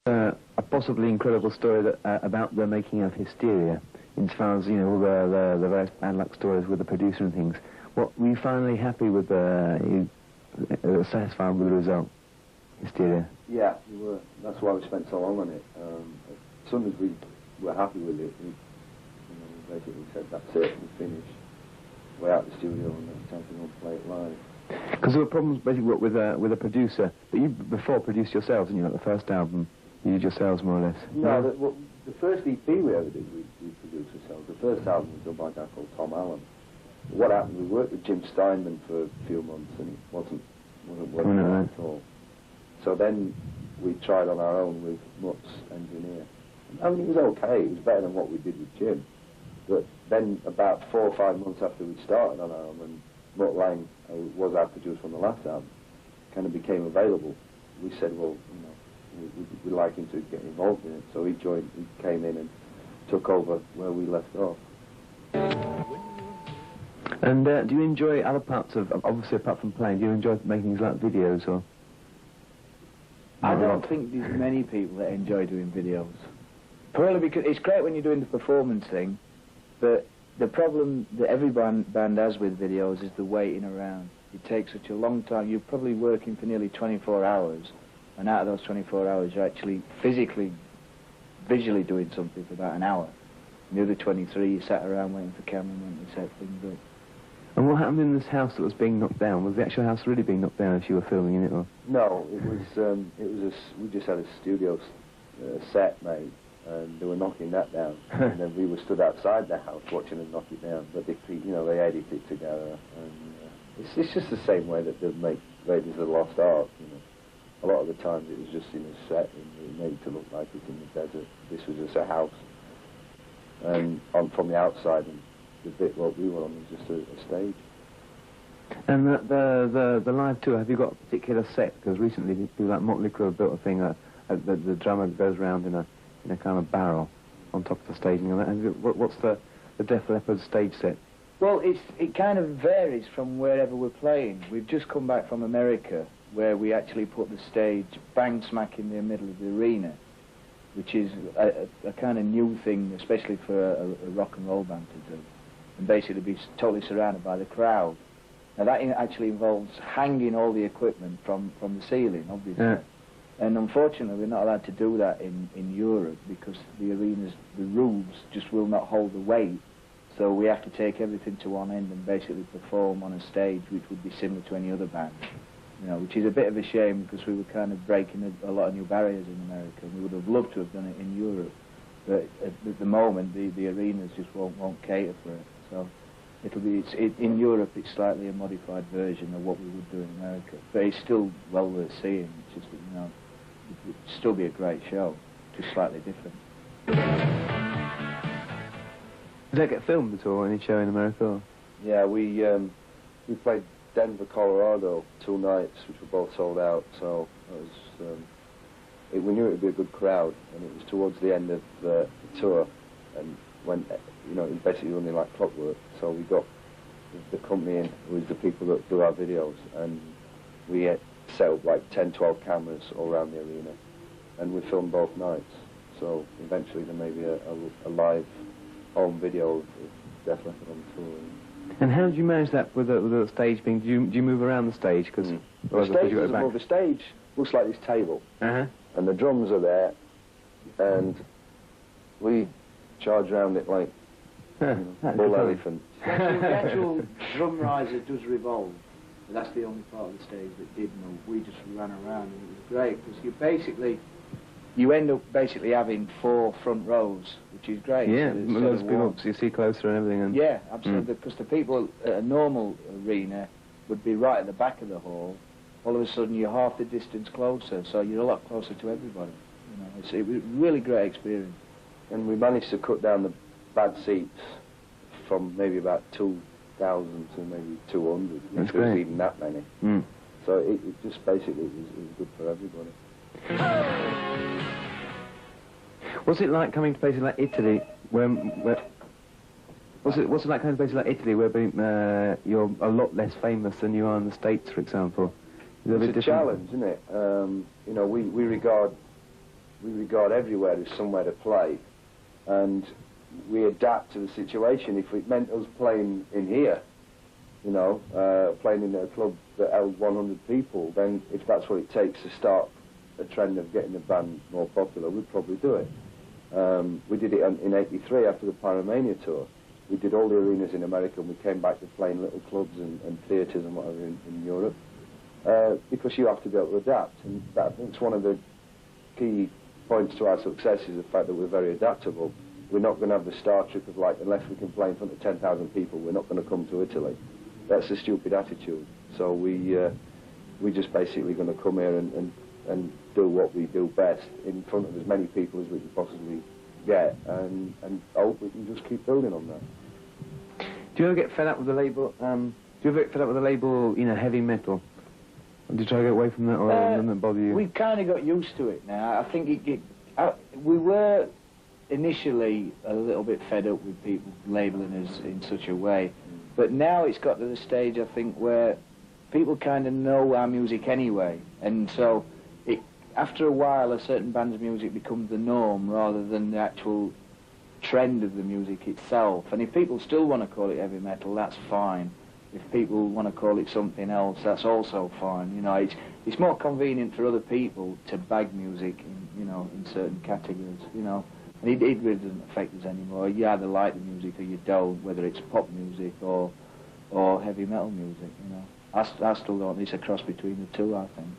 A possibly incredible story that, about the making of Hysteria, as far as, you know, all the various bad luck stories with the producer and things. What, were you finally happy with you satisfied with the result, Hysteria? Yeah, we were. That's why we spent so long on it. As soon as we were happy with it, we basically said, that's it, we finished. We're out of the studio and it's time to go play it live. Because there were problems basically with a producer, but you before produced yourselves, and you know, the first album, you did yourselves more or less. No, the first EP we ever did, we produced ourselves. The first album was done by a guy called Tom Allen. What happened, we worked with Jim Steinman for a few months and it wasn't working out at all. So then we tried on our own with Mutt's engineer. I mean, it was okay, it was better than what we did with Jim. But then about 4 or 5 months after we'd started on our own, and Mutt Lang, who was our producer on the last album, kind of became available. We said, well, you know, we'd like him to get involved in it. So he joined, he came in and took over where we left off. And do you enjoy other parts of, obviously apart from playing, do you enjoy making things like videos or? I don't think there's many people that enjoy doing videos. Probably because it's great when you're doing the performance thing, but the problem that every band has with videos is the waiting around. It takes such a long time. You're probably working for nearly 24 hours, and out of those 24 hours, you're actually physically, visually doing something for about an hour. And the other 23, you sat around waiting for cameramen to set things up. And what happened in this house that was being knocked down? Was the actual house really being knocked down as you were filming in it, or? No, we just had a studio set made, and they were knocking that down, and then we were stood outside the house watching them knock it down. But they, you know, they edit it together, and it's just the same way that they make Raiders of the Lost Ark. You know, a lot of the times it was just in a set, and it made it to look like it's in the desert. This was just a house, and from the outside, and the bit what we were on was just a stage. And the live tour, have you got a particular set? Because recently people like Motley Crue have built a thing, the drummer goes around in a kind of barrel on top of the stage. And what's the Def Leppard stage set? Well, it kind of varies from wherever we're playing. We've just come back from America, where we actually put the stage bang smack in the middle of the arena, which is a kind of new thing, especially for a rock and roll band to do, and basically be totally surrounded by the crowd. Now that actually involves hanging all the equipment from the ceiling, obviously. Yeah. And unfortunately we're not allowed to do that in Europe because the arenas, the roofs just will not hold the weight. So we have to take everything to one end and basically perform on a stage which would be similar to any other band. You know, which is a bit of a shame because we were kind of breaking a lot of new barriers in America. We would have loved to have done it in Europe. But at the moment the arenas just won't cater for it. So it'll be, in Europe it's slightly a modified version of what we would do in America. But it's still well worth seeing. It's just that, you know, it would still be a great show, just slightly different. Did that get filmed at all, any show in America? Or? Yeah, we played Denver, Colorado 2 nights, which were both sold out, so it was, we knew it would be a good crowd, and it was towards the end of the tour, and when, you know, it was basically running like clockwork, so we got the company in, who was the people that do our videos, and we had set up like 10, 12 cameras all around the arena, and we filmed both nights, so eventually there may be a live home video of Def Leppard on tour. And how did you manage that with the stage being, do you move around the stage? Cause the stage looks like this table, and the drums are there, and we charge around it like bull elephant. The actual drum riser does revolve, but that's the only part of the stage that did move. We just ran around, and it was great, because you end up basically having 4 front rows, which is great. Yeah, so those people you see closer and everything. And yeah, absolutely, because the people at a normal arena would be right at the back of the hall. All of a sudden you're half the distance closer, so you're a lot closer to everybody. You know, it was a really great experience. And we managed to cut down the bad seats from maybe about 2,000 to maybe 200. That's if there was great. even that many. So it just basically was good for everybody. What's it like coming to places like Italy, what's it like coming to places like Italy, where you're a lot less famous than you are in the States, for example? It's a challenge, isn't it? You know, we regard we regard everywhere as somewhere to play, and we adapt to the situation. If it meant us playing in here, you know, playing in a club that held 100 people, then if that's what it takes to start a trend of getting the band more popular, we'd probably do it. We did it in '83 after the Pyromania tour. We did all the arenas in America, and we came back to playing little clubs and theatres and whatever in Europe, because you have to be able to adapt, and that, I think, is one of the key points to our success, is the fact that we're very adaptable. We're not going to have the star trip of, like, unless we can play in front of 10,000 people, we're not going to come to Italy. That's a stupid attitude. So we're just basically going to come here and do what we do best in front of as many people as we can possibly get, and hope we can just keep building on that. Do you ever get fed up with the label? Do you ever get fed up with the label, you know, heavy metal? Did you try to get away from that, or didn't it bother you? We kind of got used to it now. I think we were initially a little bit fed up with people labelling us in such a way, but now it's got to the stage, I think, where people kind of know our music anyway, and so after a while, a certain band's music becomes the norm rather than the actual trend of the music itself. And if people still want to call it heavy metal, that's fine. If people want to call it something else, that's also fine. You know, it's more convenient for other people to bag music, in certain categories. You know, and it really doesn't affect us anymore. You either like the music or you don't, whether it's pop music or heavy metal music. You know, I still don't. It's a cross between the two, I think.